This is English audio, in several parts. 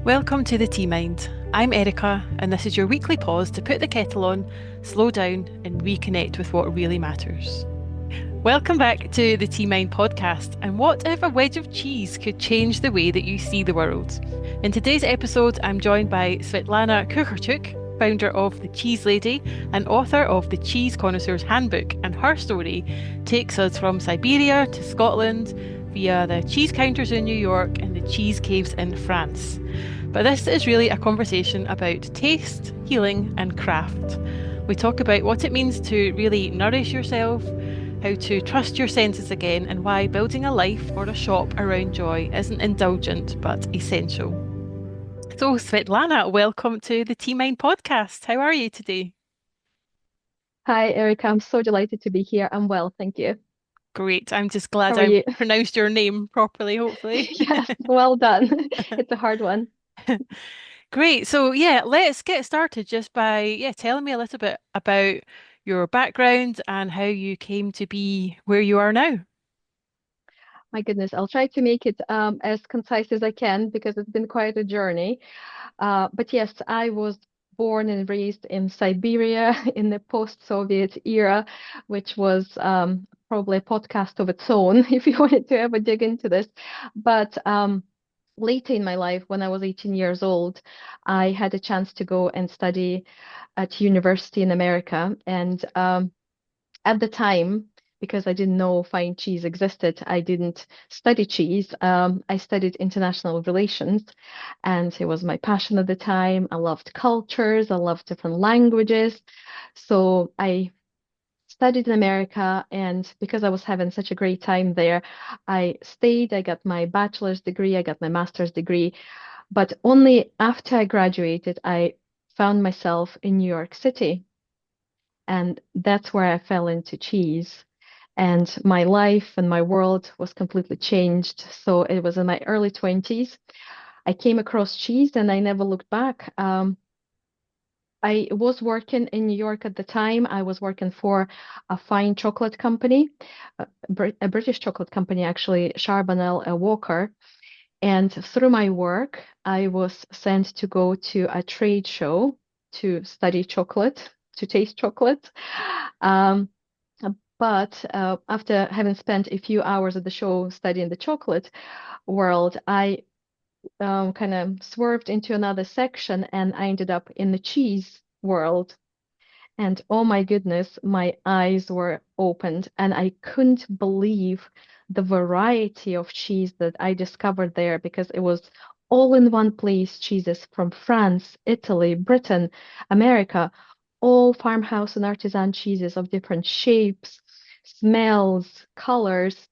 Welcome to the Tea Mind. I'm Erica, and this is your weekly pause to put the kettle on, slow down, and reconnect with what really matters. Welcome back to the Tea Mind podcast. And what if a wedge of cheese could change the way that you see the world? In today's episode, I'm joined by Svetlana Kukharchuk, founder of The Cheese Lady and author of The Cheese Connoisseur's Handbook. And her story takes us from Siberia to Scotland via the cheese counters in New York and the cheese caves in France. But this is really a conversation about taste, healing, and craft. We talk about what it means to really nourish yourself, how to trust your senses again, and why building a life or a shop around joy isn't indulgent but essential. So, Svetlana, welcome to the Tea Mind podcast. How are you today? Hi, Erica. I'm so delighted to be here. I'm well, thank you. Great. I'm just How glad are I you? pronounced your name properly, hopefully. Yes, well done. It's a hard one. Great. So yeah, let's get started just by telling me a little bit about your background and how you came to be where you are now. My goodness, I'll try to make it as concise as I can because it's been quite a journey. But yes, I was born and raised in Siberia in the post-Soviet era, which was probably a podcast of its own if you wanted to ever dig into this. But later in my life, when I was 18 years old, I had a chance to go and study at university in America. And at the time, because I didn't know fine cheese existed, I didn't study cheese. I studied international relations, and it was my passion at the time. I loved cultures, I loved different languages. So I studied in America, and because I was having such a great time there, I stayed. I got my bachelor's degree, I got my master's degree, but only after I graduated, I found myself in New York City. And that's where I fell into cheese. And my life and my world was completely changed. So it was in my early 20s. I came across cheese and I never looked back. I was working in New York at the time. I was working for a fine chocolate company, a British chocolate company, actually, Charbonnel Walker. And through my work, I was sent to go to a trade show to study chocolate, to taste chocolate. Um, but after having spent a few hours at the show studying the chocolate world, I kind of swerved into another section and I ended up in the cheese world. And oh my goodness, my eyes were opened and I couldn't believe the variety of cheese that I discovered there because it was all in one place cheeses from France, Italy, Britain, America, all farmhouse and artisan cheeses of different shapes, smells, colors.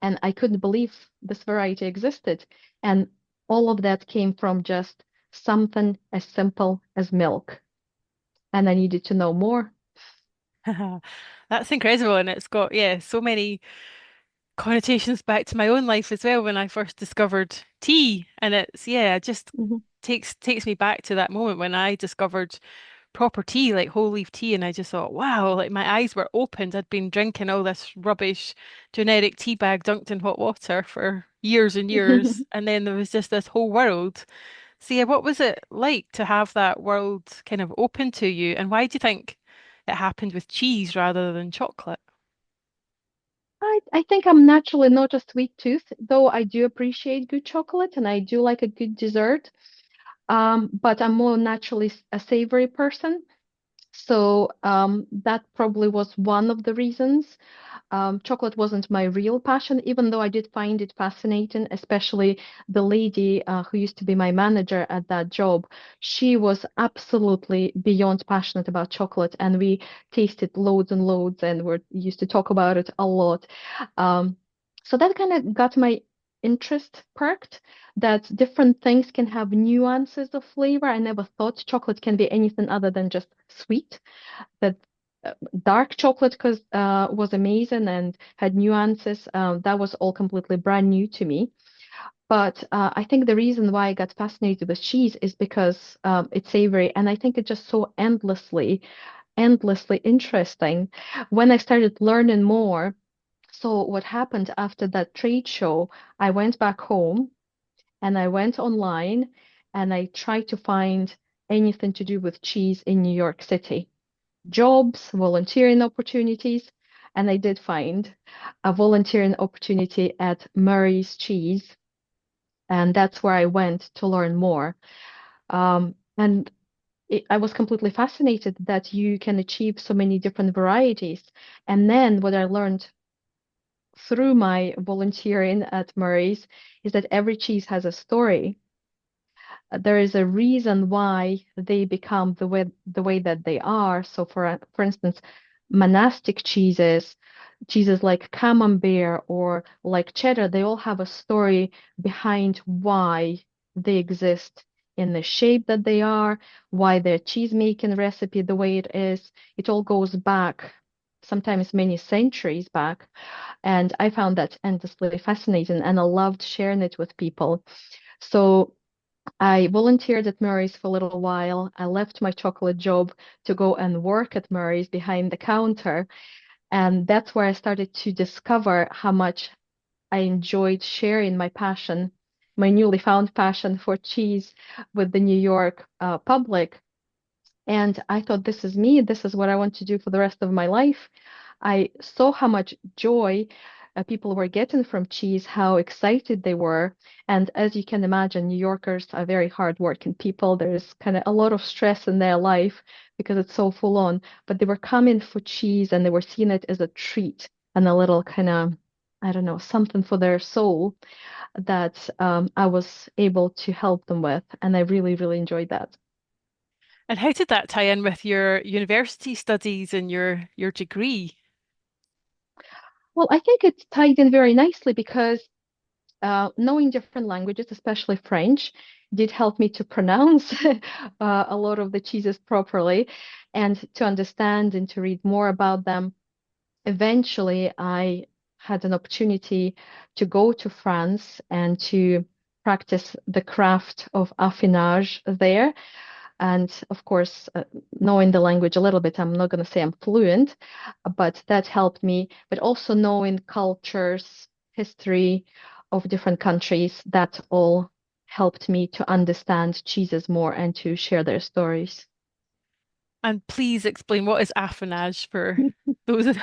And I couldn't believe this variety existed. And all of that came from just something as simple as milk. And I needed to know more. That's incredible, and it's got so many connotations back to my own life as well when I first discovered tea, and it's just Mhm. takes me back to that moment when I discovered proper tea, like whole leaf tea, and I just thought, wow, like my eyes were opened. I'd been drinking all this rubbish generic tea bag dunked in hot water for years and years, and then there was just this whole world. So yeah, what was it like to have that world kind of open to you, and why do you think it happened with cheese rather than chocolate? I think I'm naturally not a sweet tooth, though I do appreciate good chocolate and I do like a good dessert. But I'm more naturally a savory person. So that probably was one of the reasons. Chocolate wasn't my real passion, even though I did find it fascinating, especially the lady who used to be my manager at that job. She was absolutely beyond passionate about chocolate, and we tasted loads and loads, and we used to talk about it a lot. Um, so that kind of got my interest perked, that different things can have nuances of flavor. I never thought chocolate can be anything other than just sweet. That dark chocolate cause, was amazing and had nuances. That was all completely brand new to me. But I think the reason why I got fascinated with cheese is because it's savory, and I think it's just so endlessly interesting. When I started learning more, so what happened after that trade show, I went back home and I went online and I tried to find anything to do with cheese in New York City, jobs, volunteering opportunities, and I did find a volunteering opportunity at Murray's Cheese, and that's where I went to learn more. And I was completely fascinated that you can achieve so many different varieties. And then what I learned through my volunteering at Murray's is that every cheese has a story. There is a reason why they become the way that they are. So for instance, monastic cheeses like camembert or like cheddar, they all have a story behind why they exist in the shape that they are, why their cheese making recipe the way it is. It all goes back, sometimes many centuries back. And I found that endlessly fascinating and I loved sharing it with people. So I volunteered at Murray's for a little while. I left my chocolate job to go and work at Murray's behind the counter. And that's where I started to discover how much I enjoyed sharing my passion, my newly found passion for cheese with the New York public. And I thought, this is me. This is what I want to do for the rest of my life. I saw how much joy people were getting from cheese, how excited they were. And as you can imagine, New Yorkers are very hardworking people. There's kind of a lot of stress in their life because it's so full on. But they were coming for cheese and they were seeing it as a treat and a little kind of, I don't know, something for their soul that I was able to help them with. And I really, really enjoyed that. And how did that tie in with your university studies and your degree? Well, I think it tied in very nicely because knowing different languages, especially French, did help me to pronounce a lot of the cheeses properly and to understand and to read more about them. Eventually, I had an opportunity to go to France and to practice the craft of affinage there. And of course, knowing the language a little bit, I'm not going to say I'm fluent, but that helped me. But also knowing cultures, history of different countries, that all helped me to understand cheeses more and to share their stories. And please explain what is affinage for those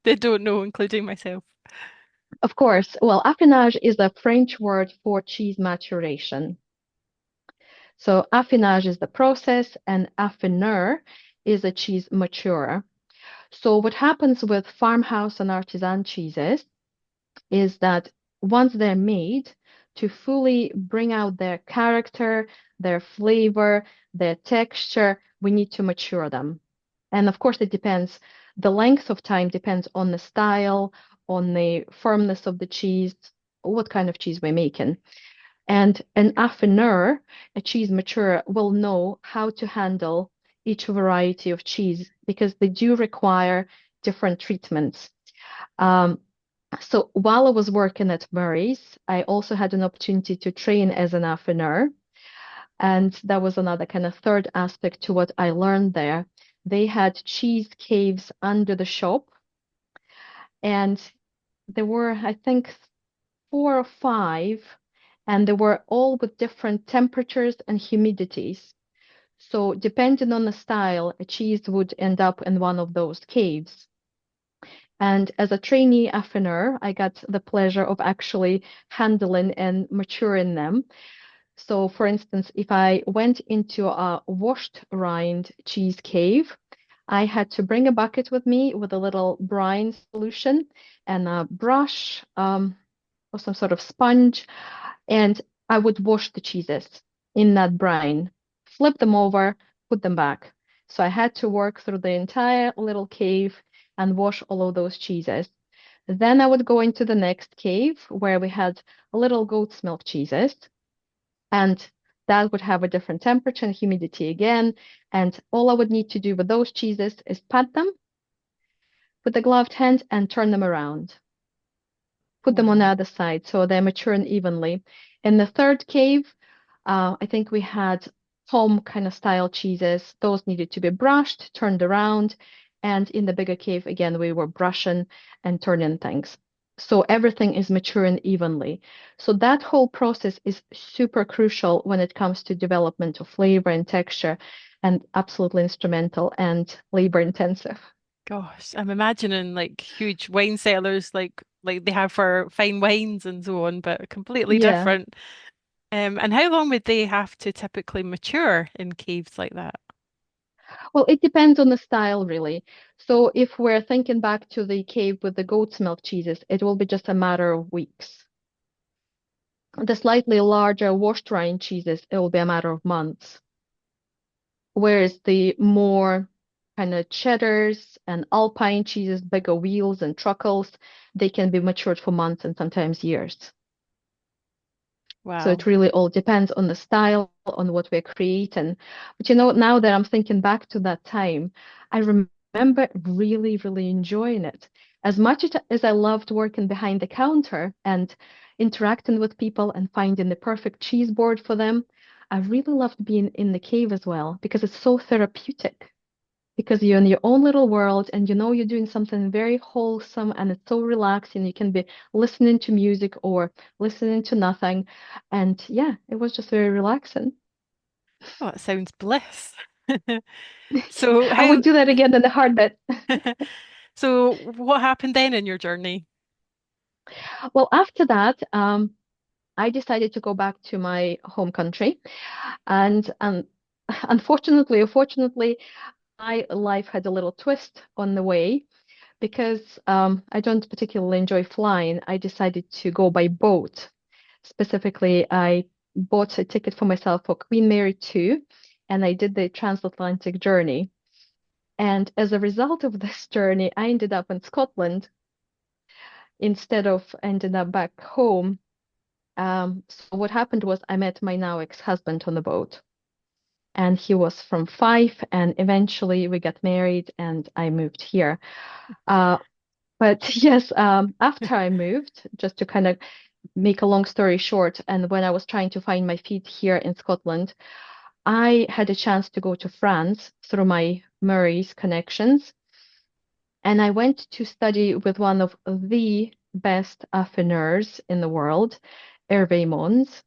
that don't know, including myself. Of course, well, affinage is a French word for cheese maturation. So affinage is the process, and affineur is a cheese maturer. So what happens with farmhouse and artisan cheeses is that once they're made, to fully bring out their character, their flavor, their texture, we need to mature them. And of course, it depends. The length of time depends on the style, on the firmness of the cheese, what kind of cheese we're making. And an affineur, a cheese maturer, will know how to handle each variety of cheese because they do require different treatments. Um, so while I was working at Murray's, I also had an opportunity to train as an affineur. And that was another kind of third aspect to what I learned there. They had cheese caves under the shop, and there were, I think, four or five, and they were all with different temperatures and humidities. So depending on the style, a cheese would end up in one of those caves. And as a trainee affineur, I got the pleasure of actually handling and maturing them. So, for instance, if I went into a washed rind cheese cave, I had to bring a bucket with me with a little brine solution and a brush or some sort of sponge, and I would wash the cheeses in that brine, flip them over, put them back. So I had to work through the entire little cave and wash all of those cheeses. Then I would go into the next cave where we had little goat's milk cheeses, and that would have a different temperature and humidity again. And all I would need to do with those cheeses is pat them with a gloved hand and turn them around. Put them on the Wow. other side so they're maturing evenly. In the third cave, I think we had home kind of style cheeses. Those needed to be brushed, turned around. And in the bigger cave, again, we were brushing and turning things. so everything is maturing evenly. So that whole process is super crucial when it comes to development of flavor and texture, and absolutely instrumental and labor intensive. Gosh, I'm imagining like huge wine cellars like they have for fine wines and so on, but completely Yeah. different. And how long would they have to typically mature in caves like that? Well, it depends on the style, really. So if we're thinking back to the cave with the goat's milk cheeses, it will be just a matter of weeks. The slightly larger washed rind cheeses, it will be a matter of months. Whereas the more kind of cheddars and alpine cheeses, bigger wheels and truckles, they can be matured for months and sometimes years. So it Wow. really all depends on the style, on what we're creating. But now that I'm thinking back to that time, I remember really, really enjoying it. As much as I loved working behind the counter and interacting with people and finding the perfect cheese board for them, I really loved being in the cave as well because it's so therapeutic because you're in your own little world and you're doing something very wholesome and it's so relaxing. You can be listening to music or listening to nothing. And yeah, it was just very relaxing. Oh, that sounds bliss. So I how would do that again in a heartbeat. so what happened then in your journey? Well, after that, I decided to go back to my home country. And unfortunately, or fortunately, my life had a little twist on the way because I don't particularly enjoy flying. I decided to go by boat. Specifically, I bought a ticket for myself for Queen Mary 2, and I did the transatlantic journey. And as a result of this journey, I ended up in Scotland instead of ending up back home. So what happened was I met my now ex-husband on the boat, and he was from Fife, and eventually we got married, and I moved here. Uh, but yes, after I moved, just to kind of make a long story short, and when I was trying to find my feet here in Scotland, I had a chance to go to France through my Murray's connections, and I went to study with one of the best affineurs in the world, Hervé Mons,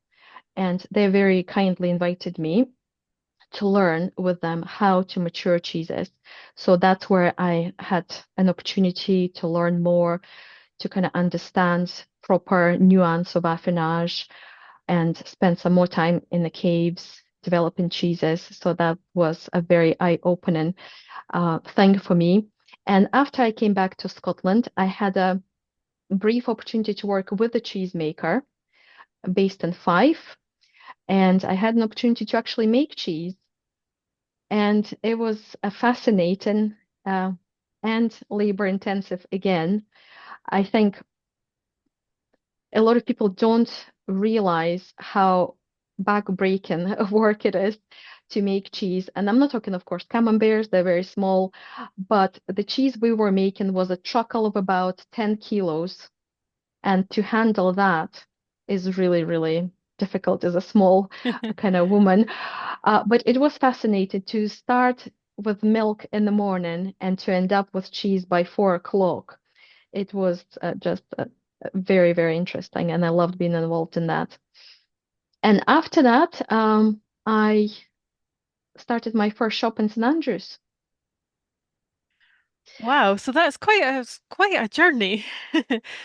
and they very kindly invited me to learn with them how to mature cheeses. So that's where I had an opportunity to learn more, to kind of understand proper nuance of affinage and spend some more time in the caves developing cheeses. So that was a very eye-opening thing for me. And after I came back to Scotland, I had a brief opportunity to work with a cheesemaker based in Fife, and I had an opportunity to actually make cheese. And it was a fascinating uh, and labor intensive again. I think a lot of people don't realize how back-breaking of work it is to make cheese. And I'm not talking, of course, camemberts, they're very small, but the cheese we were making was a truckle of about 10 kilos. And to handle that is really, really difficult as a small kind of woman. But it was fascinating to start with milk in the morning and to end up with cheese by 4 o'clock. It was just very, very interesting, and I loved being involved in that. And after that, I started my first shop in St Andrews. Wow, so that's quite a journey.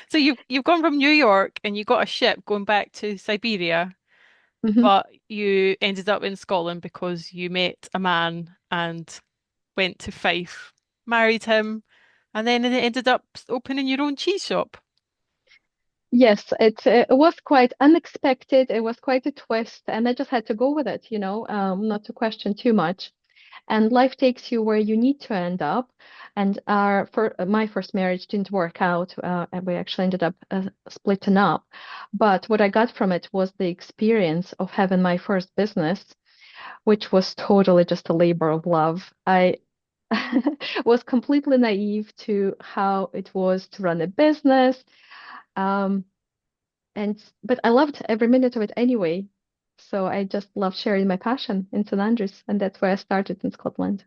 So you've gone from New York and you got a ship going back to Siberia, Mhm. but you ended up in Scotland because you met a man and went to Fife, married him, and then it ended up opening your own cheese shop. Yes, it was quite unexpected. It was quite a twist, and I just had to go with it, not to question too much. And life takes you where you need to end up. And my first marriage didn't work out, and we actually ended up splitting up. But what I got from it was the experience of having my first business, which was totally just a labor of love. I was completely naive to how it was to run a business. Um, but I loved every minute of it anyway. So I just loved sharing my passion in St Andrews, and that's where I started in Scotland.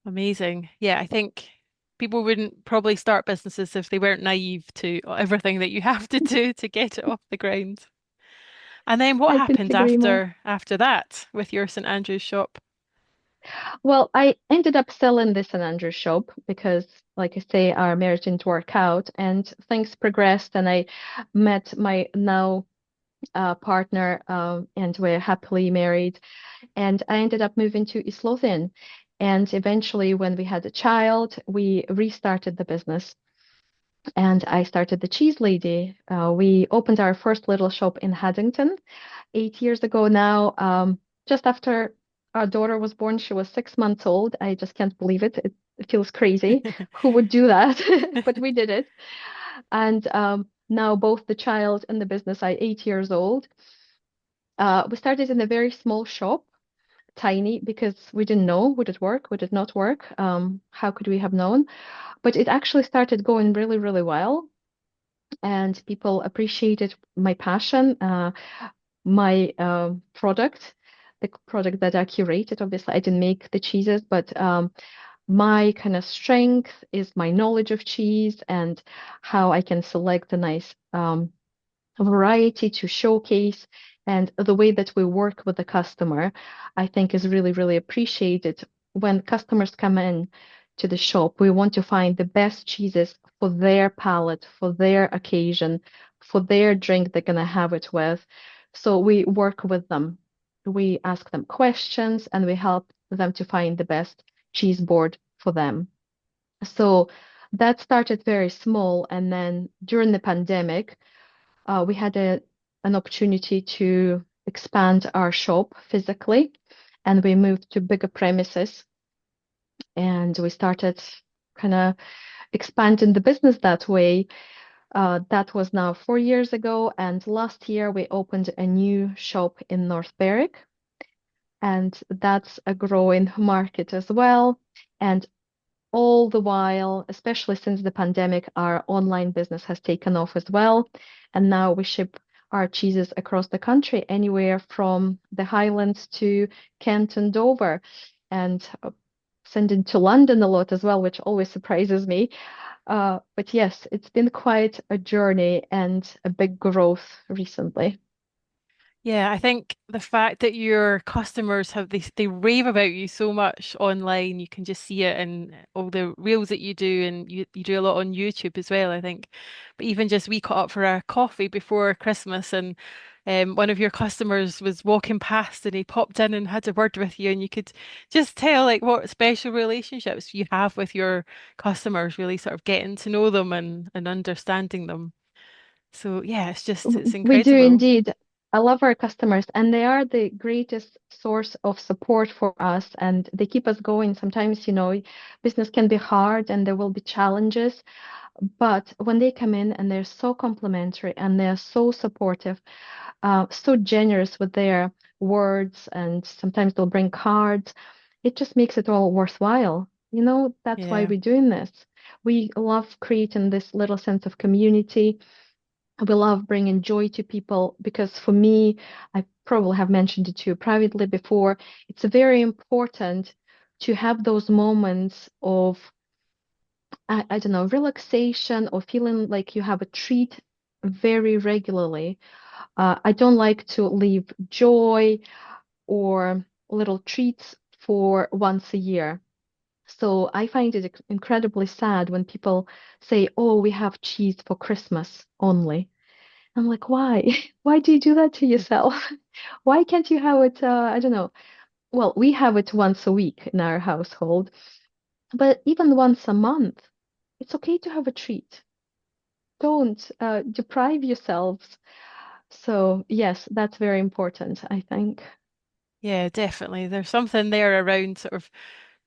Amazing. Yeah, I think. people wouldn't probably start businesses if they weren't naive to everything that you have to do to get it off the ground. And then what I couldn't happened agree more. after that with your St Andrew's shop? Well, I ended up selling this in Andrew's shop because, like I say, our marriage didn't work out and things progressed. And I met my now partner, and we're happily married. And I ended up moving to East Lothian. And eventually, when we had a child, we restarted the business and I started the Cheese Lady. We opened our first little shop in Haddington 8 years ago now. Just after our daughter was born, she was 6 months old. I just can't believe it. It feels crazy. Who would do that? But we did it. And now both the child and the business are 8 years old. We started in a very small shop, tiny, because we didn't know would it work, would it not work? How could we have known? But it actually started going really, really well, and people appreciated my passion, my product, the product that I curated. Obviously, I didn't make the cheeses, but my kind of strength is my knowledge of cheese and how I can select a nice variety to showcase. And the way that we work with the customer, I think is really, really appreciated. When customers come in to the shop, we want to find the best cheeses for their palate, for their occasion, for their drink they're going to have it with. So we work with them. We ask them questions and we help them to find the best cheese board for them. So that started very small. And then during the pandemic, we had an opportunity to expand our shop physically, and we moved to bigger premises, and we started kind of expanding the business that way. That was now 4 years ago, and last year we opened a new shop in North Berwick, and that's a growing market as well. And all the while, especially since the pandemic, our online business has taken off as well. And now we ship our cheeses across the country, anywhere from the Highlands to Kent and Dover, and sending to London a lot as well, which always surprises me. But yes, it's been quite a journey and a big growth recently. Yeah, I think the fact that your customers have they rave about you so much online, you can just see it in all the reels that you do, and you do a lot on YouTube as well, I think. But even just we caught up for a coffee before Christmas, and one of your customers was walking past, and he popped in and had a word with you, and you could just tell like what special relationships you have with your customers, really sort of getting to know them and understanding them. So yeah, it's We do incredible. indeed. I love our customers, and they are the greatest source of support for us, and they keep us going. Sometimes, business can be hard and there will be challenges, but when they come in and they're so complimentary and they're so supportive, so generous with their words, and sometimes they'll bring cards, it just makes it all worthwhile. That's why Yeah. we're doing this. We love creating this little sense of community. We love bringing joy to people because for me, I probably have mentioned it to you privately before, it's very important to have those moments of, I don't know, relaxation or feeling like you have a treat very regularly. I don't like to leave joy or little treats for once a year. So I find it incredibly sad when people say, "Oh, we have cheese for Christmas only." I'm like, why? Why do you do that to yourself? Why can't you have it, I don't know. Well, we have it once a week in our household, but even once a month, it's okay to have a treat. Don't deprive yourselves. So, yes, that's very important, I think. Yeah, definitely. There's something there around sort of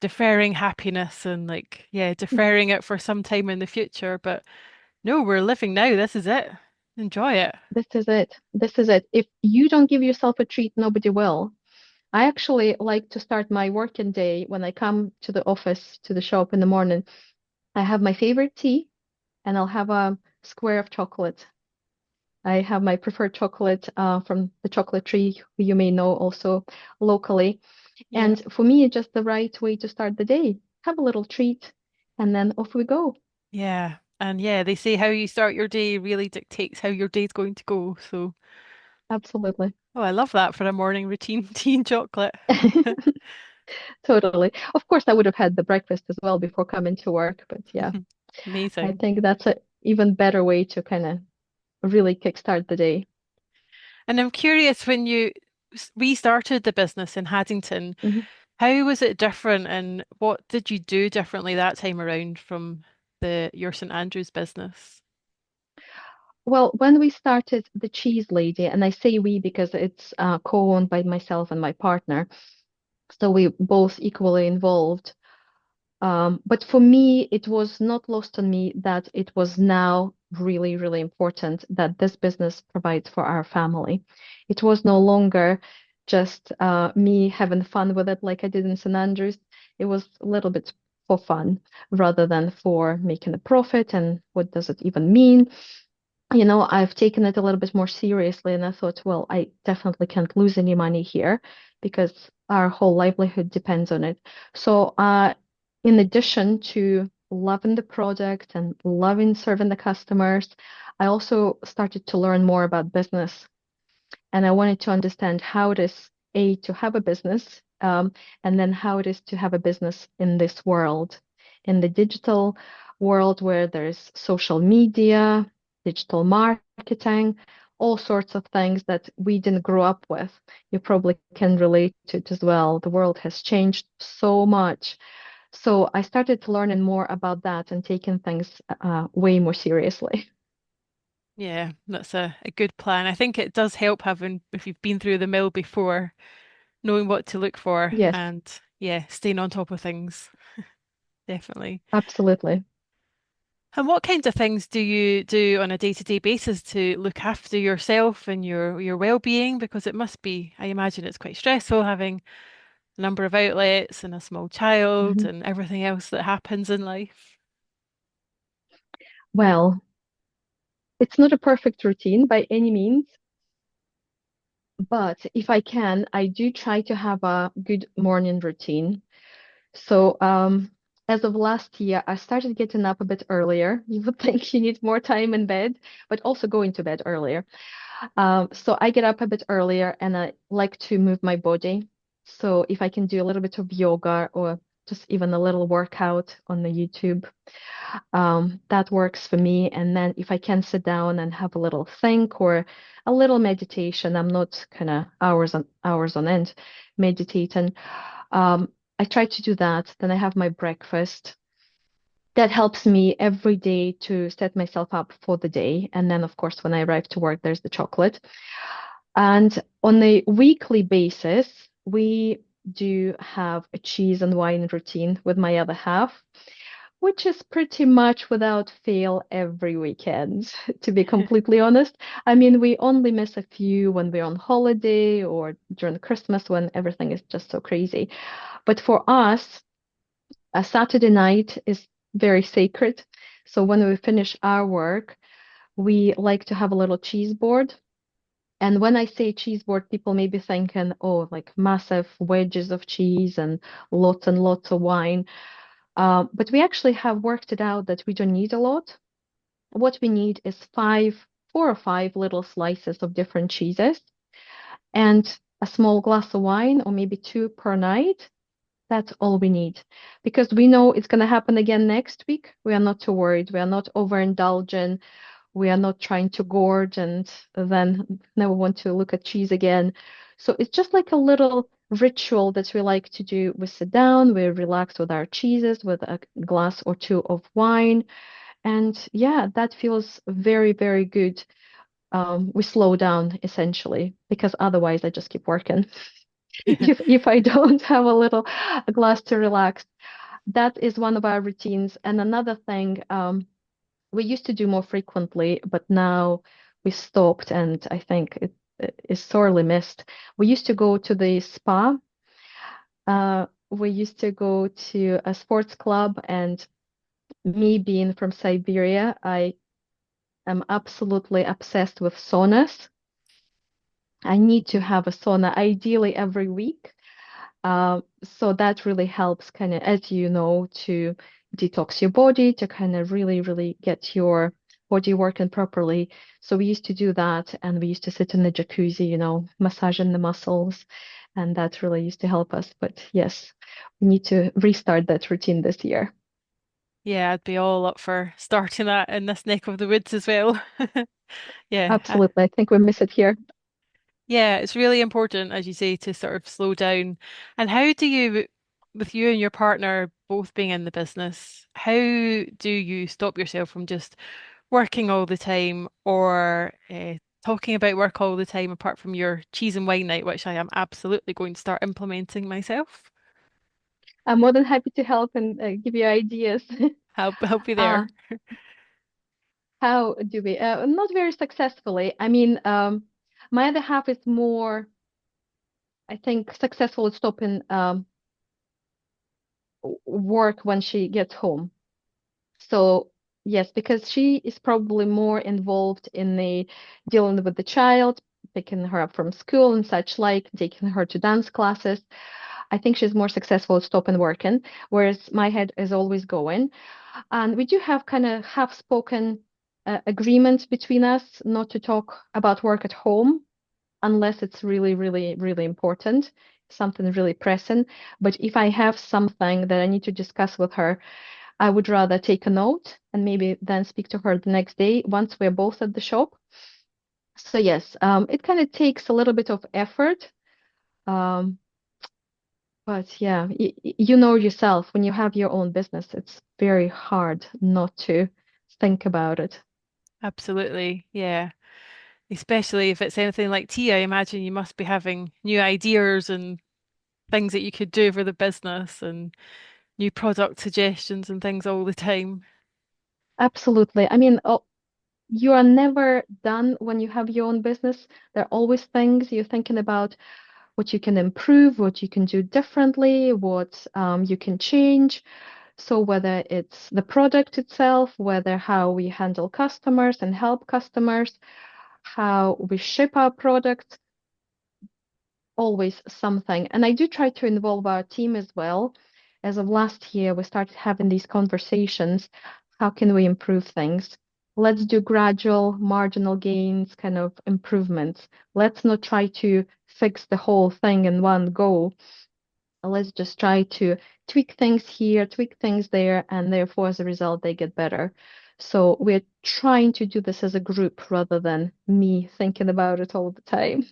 deferring happiness and like, yeah, deferring it for some time in the future. But no, we're living now. This is it. Enjoy it. This is it. This is it. If you don't give yourself a treat, nobody will. I actually like to start my working day when I come to the office, to the shop in the morning. I have my favorite tea and I'll have a square of chocolate. I have my preferred chocolate from the chocolate tree, who you may know also locally. Yeah. And for me, it's just the right way to start the day. Have a little treat and then off we go. Yeah. And yeah, they say how you start your day really dictates how your day's going to go. So, Absolutely. oh, I love that for a morning routine, tea and chocolate. Totally. Of course, I would have had the breakfast as well before coming to work, but yeah, I Amazing. think that's a even better way to kind of really kickstart the day. And I'm curious, when you restarted the business in Haddington, Mhm. how was it different and what did you do differently that time around from your St Andrews business? Well, when we started the Cheese Lady, and I say we because it's co-owned by myself and my partner, so we both equally involved. But for me, it was not lost on me that it was now really, really important that this business provides for our family. It was no longer just me having fun with it like I did in St. Andrews. It was a little bit for fun rather than for making a profit. And what does it even mean? I've taken it a little bit more seriously, and I thought, well, I definitely can't lose any money here because our whole livelihood depends on it. So, in addition to loving the product and loving serving the customers, I also started to learn more about business, and I wanted to understand how it is, A, to have a business, and then how it is to have a business in this world, in the digital world where there's social media, digital marketing, all sorts of things that we didn't grow up with. You probably can relate to it as well. The world has changed so much. So I started learning more about that and taking things way more seriously. Yeah, that's a good plan. I think it does help having, if you've been through the mill before, knowing what to look for Yes, and yeah, staying on top of things. Definitely. absolutely. And what kinds of things do you do on a day-to-day basis to look after yourself and your well-being? Because it must be, I imagine it's quite stressful having a number of outlets and a small child Mhm. and everything else that happens in life. Well, it's not a perfect routine by any means, but if I can, I do try to have a good morning routine. So, as of last year, I started getting up a bit earlier. You would think you need more time in bed, but also going to bed earlier. So I get up a bit earlier and I like to move my body. So if I can do a little bit of yoga or just even a little workout on the YouTube, that works for me. And then if I can sit down and have a little think or a little meditation, I'm not kind of hours on end meditating. I try to do that. Then I have my breakfast. That helps me every day to set myself up for the day. And then, of course, when I arrive to work, there's the chocolate. And on a weekly basis, we do have a cheese and wine routine with my other half, which is pretty much without fail every weekend, to be completely honest. I mean, we only miss a few when we're on holiday or during Christmas when everything is just so crazy. But for us, a Saturday night is very sacred. So when we finish our work, we like to have a little cheese board. And when I say cheese board, people may be thinking, oh, like massive wedges of cheese and lots of wine. But we actually have worked it out that we don't need a lot. What we need is four or five little slices of different cheeses and a small glass of wine, or maybe two per night. That's all we need because we know it's going to happen again next week. We are not too worried. We are not overindulging. We are not trying to gorge and then never want to look at cheese again. So it's just like a little ritual that we like to do. We sit down, we relax with our cheeses, with a glass or two of wine. And yeah, that feels very, very good. We slow down essentially because otherwise I just keep working. If I don't have a glass to relax, that is one of our routines. And another thing, we used to do more frequently, but now we stopped, and I think it is sorely missed. We used to go to the spa. We used to go to a sports club, and me being from Siberia, I am absolutely obsessed with saunas. I need to have a sauna, ideally every week. So that really helps, kind of, as you know, to detox your body, to kind of really, really get your body working properly. So we used to do that, and we used to sit in the jacuzzi, massaging the muscles, and that really used to help us. But yes, we need to restart that routine this year. Yeah, I'd be all up for starting that in this neck of the woods as well. Yeah, Absolutely. I think we miss it here. yeah, it's really important, as you say, to sort of slow down. And how do you, with you and your partner both being in the business, how do you stop yourself from just working all the time or talking about work all the time apart from your cheese and wine night, which I am absolutely going to start implementing myself? I'm more than happy to help and give you ideas. I'll be Uh, there. how do we? Not very successfully. I mean, my other half is more, I think, successful at stopping work when she gets home. So yes, because she is probably more involved in the dealing with the child, picking her up from school and such like, taking her to dance classes. I think she's more successful at stopping working, whereas my head is always going. And we do have kind of half-spoken agreement between us not to talk about work at home unless it's really, really, really important, something really pressing. But if I have something that I need to discuss with her, I would rather take a note and maybe then speak to her the next day once we're both at the shop. So yes, it kind of takes a little bit of effort. Um, but yeah, you know yourself, when you have your own business, it's very hard not to think about it. Absolutely. Yeah. Especially if it's anything like tea, I imagine you must be having new ideas and things that you could do for the business and new product suggestions and things all the time. Absolutely. I mean, you are never done when you have your own business. There are always things you're thinking about, what you can improve, what you can do differently, what you can change. So whether it's the product itself, whether how we handle customers and help customers, how we ship our products, always something. And I do try to involve our team as well. As of last year, we started having these conversations. How can we improve things? Let's do gradual marginal gains, kind of improvements. Let's not try to fix the whole thing in one go. Let's just try to tweak things here, tweak things there, and therefore, as a result, they get better. So we're trying to do this as a group rather than me thinking about it all the time.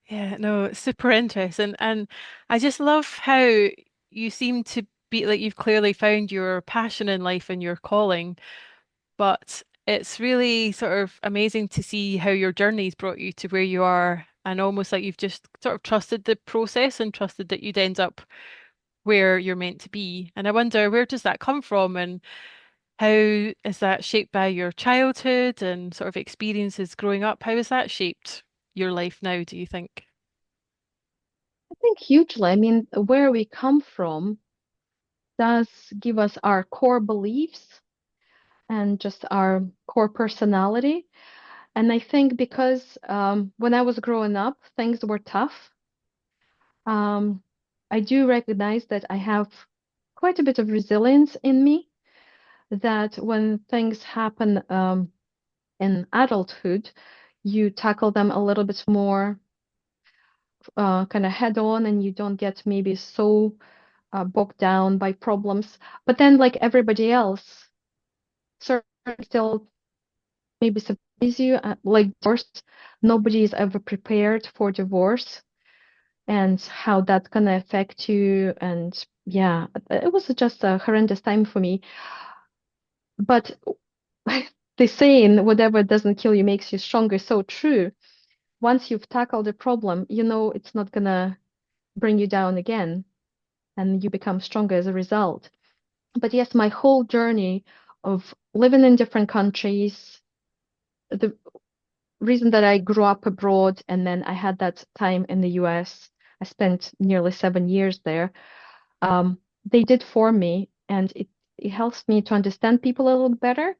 Yeah, no, it's super interesting. And I just love how you seem to be like you've clearly found your passion in life and your calling, but it's really sort of amazing to see how your journey's brought you to where you are and almost like you've just sort of trusted the process and trusted that you'd end up where you're meant to be. And I wonder, where does that come from and how is that shaped by your childhood and sort of experiences growing up? How has that shaped your life now, do you think? I think hugely. I mean, where we come from does give us our core beliefs and just our core personality. And I think because when I was growing up, things were tough. Um, I do recognize that I have quite a bit of resilience in me, that when things happen in adulthood, you tackle them a little bit more kind of head on, and you don't get maybe so bogged down by problems. But then, like everybody else, certain still maybe surprise you. Like divorce, nobody is ever prepared for divorce and how that's gonna affect you. And yeah, it was just a horrendous time for me. But the saying, whatever doesn't kill you makes you stronger, is so true. Once you've tackled a problem, you know it's not gonna bring you down again, and you become stronger as a result. But yes, my whole journey of living in different countries, the reason that I grew up abroad and then I had that time in the US, I spent nearly 7 years there. They did form me, and it helps me to understand people a little better.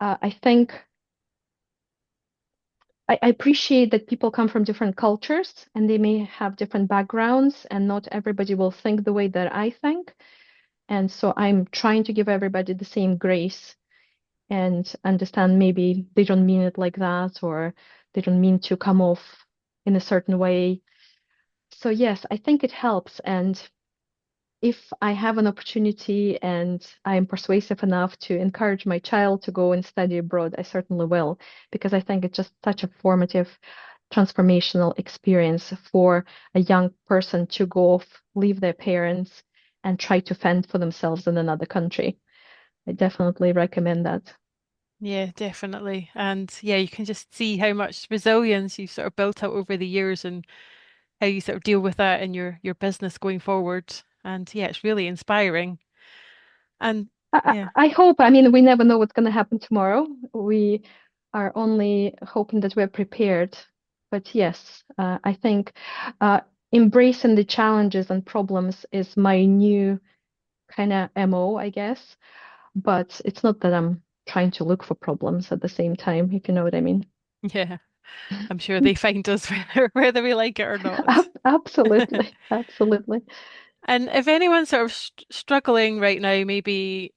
I think I appreciate that people come from different cultures and they may have different backgrounds, and not everybody will think the way that I think. And so I'm trying to give everybody the same grace and understand maybe they don't mean it like that, or they don't mean to come off in a certain way. So yes, I think it helps. And if I have an opportunity and I am persuasive enough to encourage my child to go and study abroad, I certainly will, because I think it's just such a formative, transformational experience for a young person to go off, leave their parents, and try to fend for themselves in another country. I definitely recommend that. Yeah, definitely. And yeah, you can just see how much resilience you've sort of built up over the years and how you sort of deal with that in your business going forward. And yeah, it's really inspiring. And yeah, I hope, I mean, we never know what's going to happen tomorrow. We are only hoping that we're prepared. But yes, I think uh, embracing the challenges and problems is my new kind of MO, I guess. But it's not that I'm trying to look for problems at the same time, if you know what I mean. yeah, I'm sure they find us whether we like it or not. Absolutely, absolutely. And if anyone's sort of struggling right now, maybe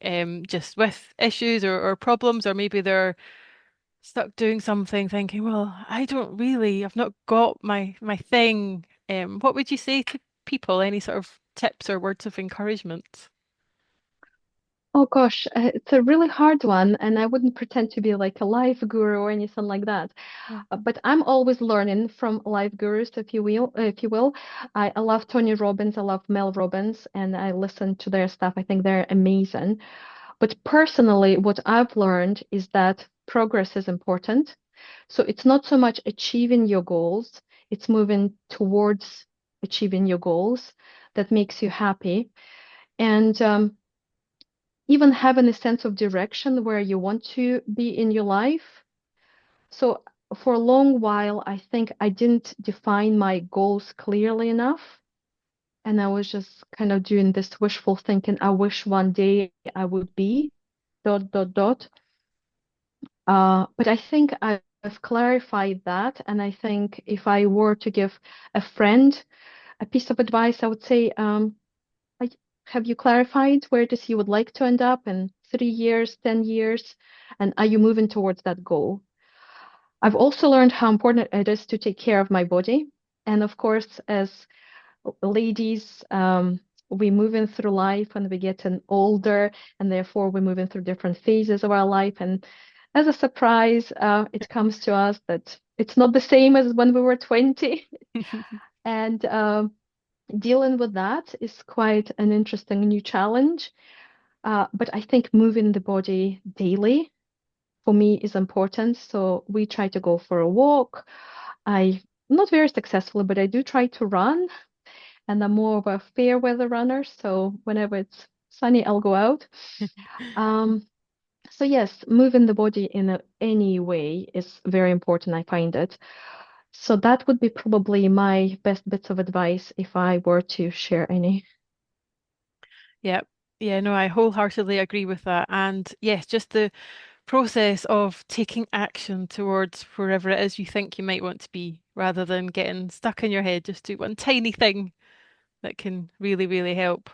just with issues or problems, or maybe they're stuck doing something thinking, well, I've not got my thing. What would you say to people? Any sort of tips or words of encouragement? Oh gosh, it's a really hard one, and I wouldn't pretend to be like a life guru or anything like that. Yeah. But I'm always learning from life gurus, if you will. If you will, I love Tony Robbins, I love Mel Robbins, and I listen to their stuff. I think they're amazing. But personally, what I've learned is that progress is important. So it's not so much achieving your goals; it's moving towards achieving your goals that makes you happy. And even having a sense of direction where you want to be in your life. So for a long while, I think I didn't define my goals clearly enough. And I was just kind of doing this wishful thinking, I wish one day I would be dot, dot, dot. But I think I've clarified that. And I think if I were to give a friend a piece of advice, I would say, I, have you clarified where it is you would like to end up in 3 years, 10 years? And are you moving towards that goal? I've also learned how important it is to take care of my body. And of course, as ladies, we moving through life and we getting older, and therefore we're moving through different phases of our life. And as a surprise, it comes to us that it's not the same as when we were 20. And dealing with that is quite an interesting new challenge. But I think moving the body daily for me is important. So we try to go for a walk. I'm not very successful, but I do try to run, and I'm more of a fair weather runner. So whenever it's sunny, I'll go out. Um, so yes, moving the body in any way is very important. I find it. So that would be probably my best bits of advice if I were to share any. Yeah. Yeah, no, I wholeheartedly agree with that. And yes, just the process of taking action towards wherever it is you think you might want to be, rather than getting stuck in your head. Just do one tiny thing that can really, really help.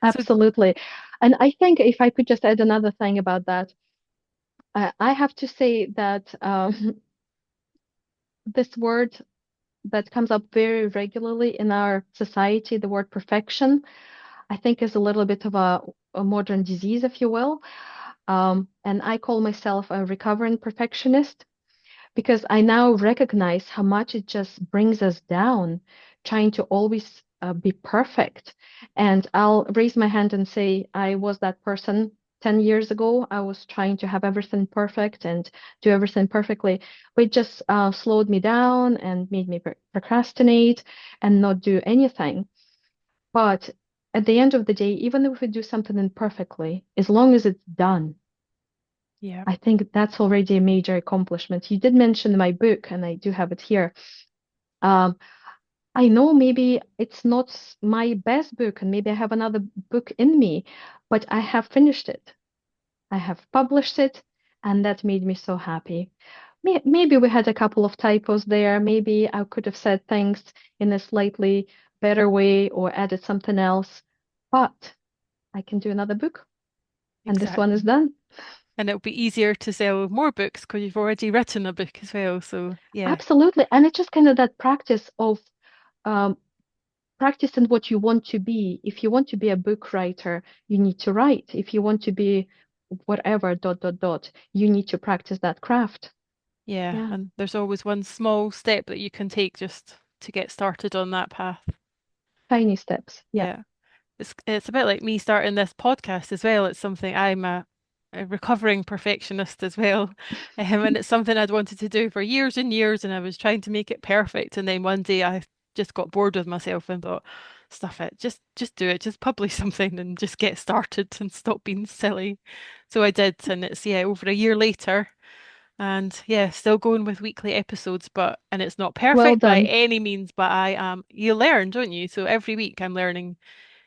So, Absolutely. And I think if I could just add another thing about that, I have to say that this word that comes up very regularly in our society, the word perfection, I think is a little bit of a modern disease, if you will. And I call myself a recovering perfectionist because I now recognize how much it just brings us down, trying to always be perfect. And I'll raise my hand and say, I was that person 10 years ago. I was trying to have everything perfect and do everything perfectly, which just slowed me down and made me procrastinate and not do anything. But at the end of the day, even if we do something imperfectly, as long as it's done, yeah, I think that's already a major accomplishment. You did mention my book, and I do have it here. Um, I know maybe it's not my best book, and maybe I have another book in me, but I have finished it. I have published it, and that made me so happy. Maybe we had a couple of typos there. Maybe I could have said things in a slightly better way or added something else. But I can do another book, and this one is Exactly. done. And it'll be easier to sell more books because you've already written a book as well. So yeah, Absolutely. And it's just kind of that practice of um, practicing what you want to be. If you want to be a book writer, you need to write. If you want to be whatever, dot, dot, dot, you need to practice that craft. yeah. Yeah, And there's always one small step that you can take just to get started on that path. tiny steps. Yeah, Yeah. It's a bit like me starting this podcast as well. It's something I'm a recovering perfectionist as well. And it's something I'd wanted to do for years and years, and I was trying to make it perfect. And then one day I just got bored with myself and thought, stuff it, just do it, just publish something and just get started and stop being silly. So I did, and it's yeah, over a year later. And yeah, still going with weekly episodes, but and it's not well perfect by done. any means, but I am you learn, don't you? So every week I'm learning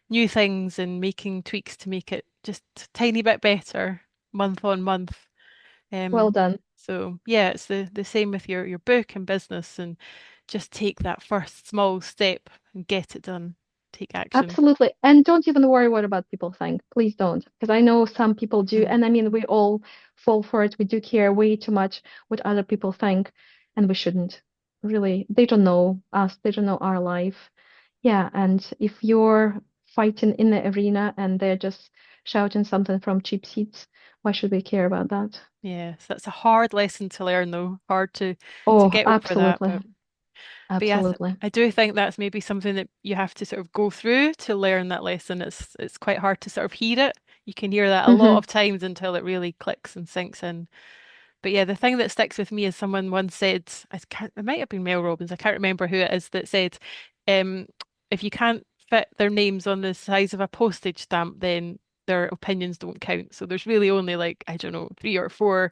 new things and making tweaks to make it just a tiny bit better month on month. Well Um, done. so yeah, it's the same with your book and business, and just take that first small step and get it done. Take action. Absolutely. And don't even worry what about people think. Please don't. Because I know some people do. Mhm. And I mean, we all fall for it. We do care way too much what other people think, and we shouldn't. Really, they don't know us, they don't know our life. Yeah. And if you're fighting in the arena and they're just shouting something from cheap seats, why should we care about that? Yes, that's a hard lesson to learn though. Hard to Oh, get over that, absolutely. but yeah, Absolutely. I do think that's maybe something that you have to sort of go through to learn that lesson. It's quite hard to sort of hear it. You can hear that a lot Hmm. of times until it really clicks and sinks in. But yeah, the thing that sticks with me is someone once said, it might have been Mel Robbins, I can't remember who it is that said, um, if you can't fit their names on the size of a postage stamp, then their opinions don't count. So there's really only like, I don't know, three or four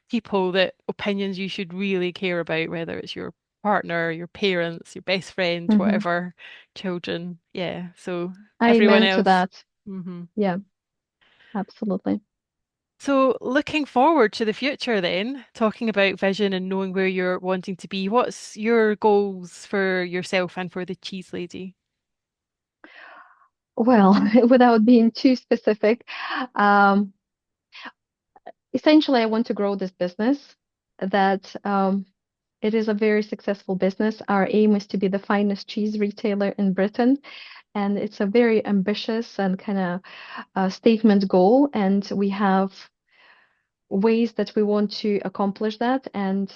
people that opinions you should really care about, whether it's your partner, your parents, your best friend, Hmm. whatever, children. Yeah. So everyone Amen to else. that. hmm Yeah, absolutely. So, looking forward to the future, then, talking about vision and knowing where you're wanting to be, what's your goals for yourself and for the cheese lady? Well, without being too specific, um, essentially, I want to grow this business that it is a very successful business. Our aim is to be the finest cheese retailer in Britain, and it's a very ambitious and kind of statement goal. And we have ways that we want to accomplish that. And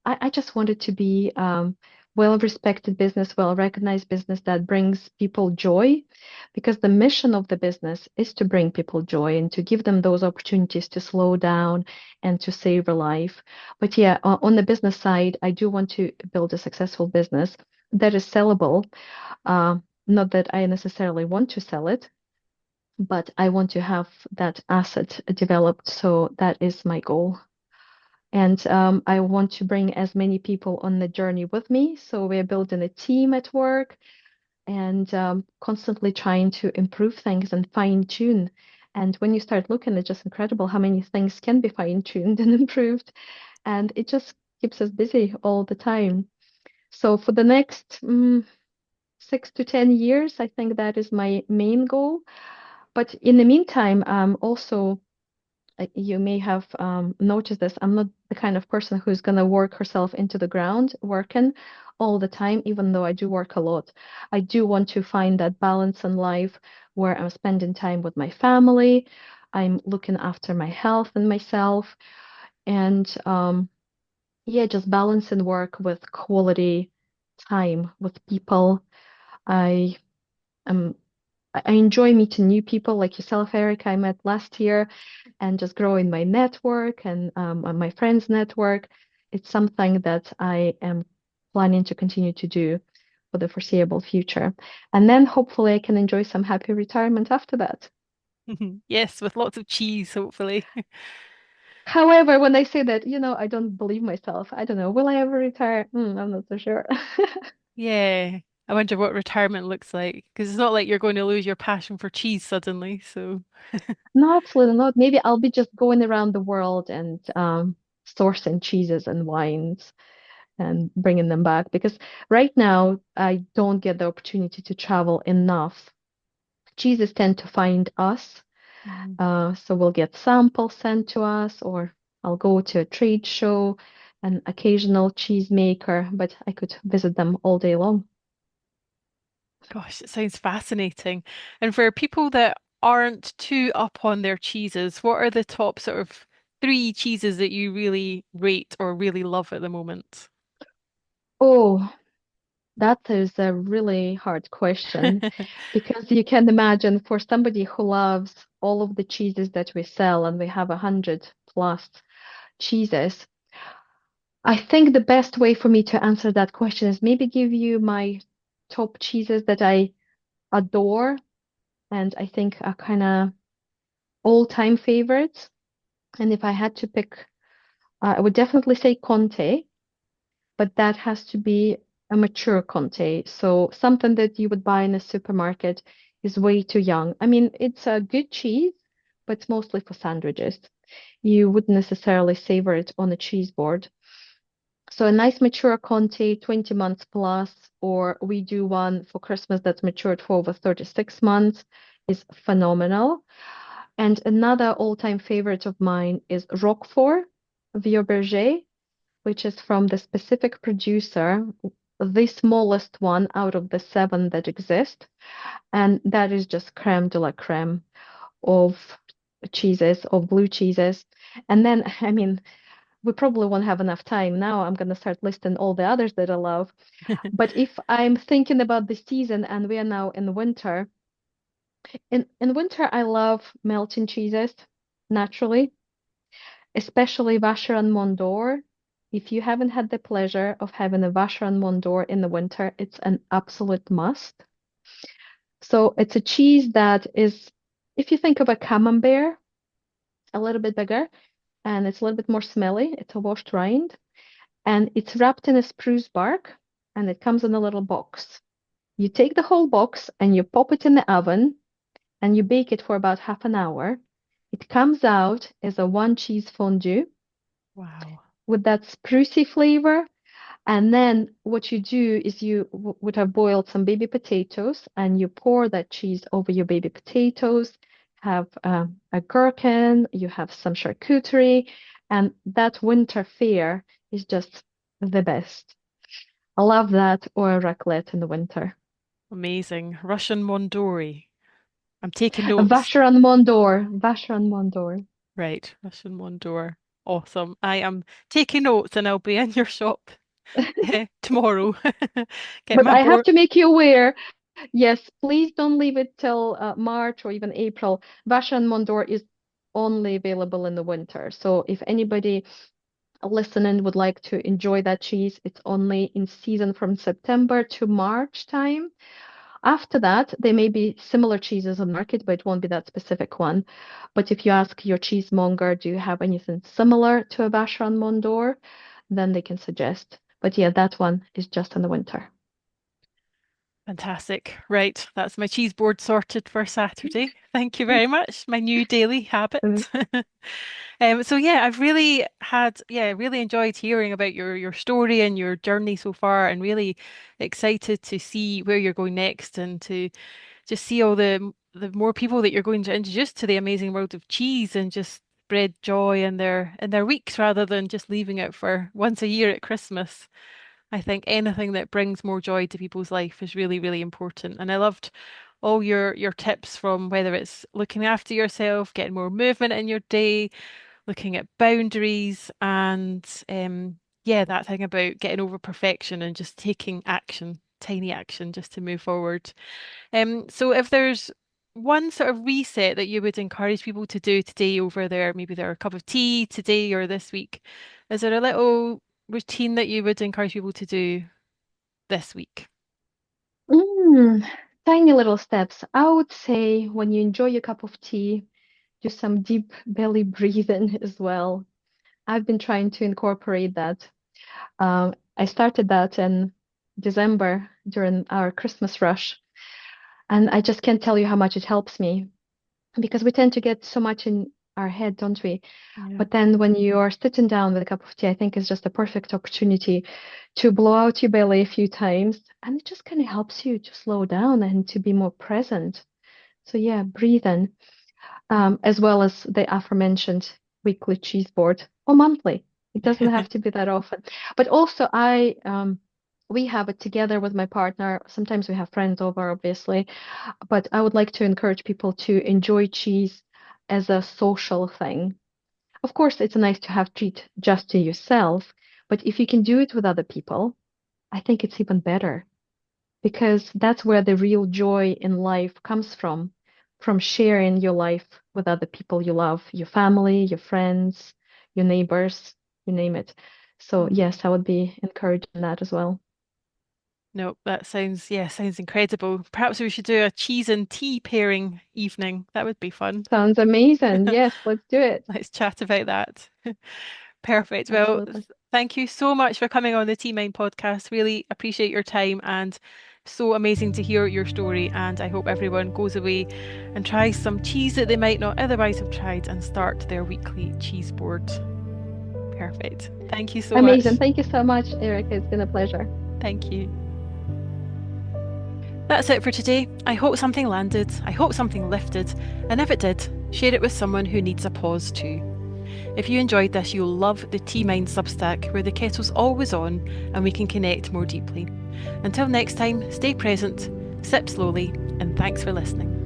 I just want it to be well-respected business, well-recognized business that brings people joy, because the mission of the business is to bring people joy and to give them those opportunities to slow down and to savor life. But yeah, on the business side, I do want to build a successful business that is sellable. Uh, Not that I necessarily want to sell it, but I want to have that asset developed. So that is my goal. And I want to bring as many people on the journey with me. So we're building a team at work and constantly trying to improve things and fine tune. And when you start looking, it's just incredible how many things can be fine tuned and improved. And it just keeps us busy all the time. So for the next 6 to 10 years, I think that is my main goal. But in the meantime, also, you may have noticed this. I'm not the kind of person who's going to work herself into the ground working all the time, even though I do work a lot. I do want to find that balance in life where I'm spending time with my family, I'm looking after my health and myself, and yeah, just balancing work with quality time with people. I am I enjoy meeting new people like yourself, Eric. I met last year, and just growing my network and my friends' network. It's something that I am planning to continue to do for the foreseeable future. And then hopefully I can enjoy some happy retirement after that. Yes, with lots of cheese, hopefully. However, when I say that, I don't believe myself. I don't know. Will I ever retire? I'm not so sure. Yeah. I wonder what retirement looks like because it's not like you're going to lose your passion for cheese suddenly. So, No, absolutely not. Maybe I'll be just going around the world and sourcing cheeses and wines and bringing them back because right now I don't get the opportunity to travel enough. Cheeses tend to find us. Mhm. So we'll get samples sent to us, or I'll go to a trade show, an occasional cheesemaker, but I could visit them all day long. Gosh, it sounds fascinating. And for people that aren't too up on their cheeses, what are the top sort of three cheeses that you really rate or really love at the moment? Oh, that is a really hard question because you can imagine for somebody who loves all of the cheeses that we sell, and we have 100+ cheeses. I think the best way for me to answer that question is maybe give you my top cheeses that I adore and I think are kind of all-time favorites. And if I had to pick, I would definitely say Conte, but that has to be a mature Conte. So something that you would buy in a supermarket is way too young. I mean, it's a good cheese, but it's mostly for sandwiches. You wouldn't necessarily savor it on a cheese board. So a nice mature Conte, 20 months plus, or we do one for Christmas that's matured for over 36 months, is phenomenal. And another all-time favorite of mine is Roquefort Vieux Berger, which is from the specific producer, the smallest one out of the seven that exist. And that is just creme de la creme of cheeses, of blue cheeses. And then, I mean, we probably won't have enough time. Now I'm going to start listing all the others that I love. But if I'm thinking about the season and we are now in winter, in winter I love melting cheeses naturally, especially Vacherin Mont d'Or. If you haven't had the pleasure of having a Vacherin Mont d'Or in the winter, it's an absolute must. So it's a cheese that is, if you think of a camembert, a little bit bigger, and it's a little bit more smelly. It's a washed rind, and it's wrapped in a spruce bark, and it comes in a little box. You take the whole box and you pop it in the oven, and you bake it for about half an hour. It comes out as a one cheese fondue Wow. with that sprucey flavor. And then what you do is you would have boiled some baby potatoes and you pour that cheese over your baby potatoes, have a gherkin, you have some charcuterie, and that winter fare is just the best. I love that or a raclette in the winter. Amazing. Russian Mondori. I'm taking notes. Vacherin Mont d'Or, Vacherin Mont d'Or. Right, Russian Mondor. Awesome. I am taking notes and I'll be in your shop tomorrow. Get But my I have board. to make you aware, yes, please don't leave it till March or even April. Vacherin Mont d'Or is only available in the winter. So if anybody listening would like to enjoy that cheese, it's only in season from September to March time. After that, there may be similar cheeses on the market, but it won't be that specific one. But if you ask your cheesemonger, do you have anything similar to a Vacherin Mont d'Or? Then they can suggest. But yeah, that one is just in the winter. Fantastic. Right, that's my cheese board sorted for Saturday. Thank you very much. My new daily habit. So yeah, I've really had, yeah, really enjoyed hearing about your story and your journey so far, and really excited to see where you're going next and to just see all the more people that you're going to introduce to the amazing world of cheese and just spread joy in their weeks rather than just leaving it for once a year at Christmas. I think anything that brings more joy to people's life is really, really important. And I loved all your tips from whether it's looking after yourself, getting more movement in your day, looking at boundaries, and yeah, that thing about getting over perfection and just taking action, tiny action, just to move forward. So if there's one sort of reset that you would encourage people to do today over there, maybe their cup of tea today or this week, is there a little routine that you would encourage people to do this week? Mm, tiny little steps. I would say when you enjoy your cup of tea, do some deep belly breathing as well. I've been trying to incorporate that. I started that in December during our Christmas rush, and I just can't tell you how much it helps me because we tend to get so much in our head, don't we? Yeah. But then when you are sitting down with a cup of tea, I think it's just a perfect opportunity to blow out your belly a few times, and it just kind of helps you to slow down and to be more present. So yeah, breathe in, as well as the aforementioned weekly cheese board or monthly. It doesn't have to be that often. But also, we have it together with my partner. Sometimes we have friends over, obviously, but I would like to encourage people to enjoy cheese as a social thing. Of course, it's nice to have treat just to yourself, but if you can do it with other people, I think it's even better because that's where the real joy in life comes from sharing your life with other people you love, your family, your friends, your neighbors, you name it. So Mm. yes, I would be encouraging that as well. No, that sounds, yeah, sounds incredible. Perhaps we should do a cheese and tea pairing evening. That would be fun. Sounds amazing. Yes, let's do it. Let's chat about that. Perfect. Well, Absolutely. thank you so much for coming on the T Mind podcast. Really appreciate your time and so amazing to hear your story. And I hope everyone goes away and tries some cheese that they might not otherwise have tried and start their weekly cheese board. Perfect. Thank you so much. Amazing. Thank you so much, Erica. It's been a pleasure. Thank you. That's it for today. I hope something landed. I hope something lifted. And if it did, share it with someone who needs a pause too. If you enjoyed this, you'll love the T Mind Substack, where the kettle's always on and we can connect more deeply. Until next time, stay present, sip slowly, and thanks for listening.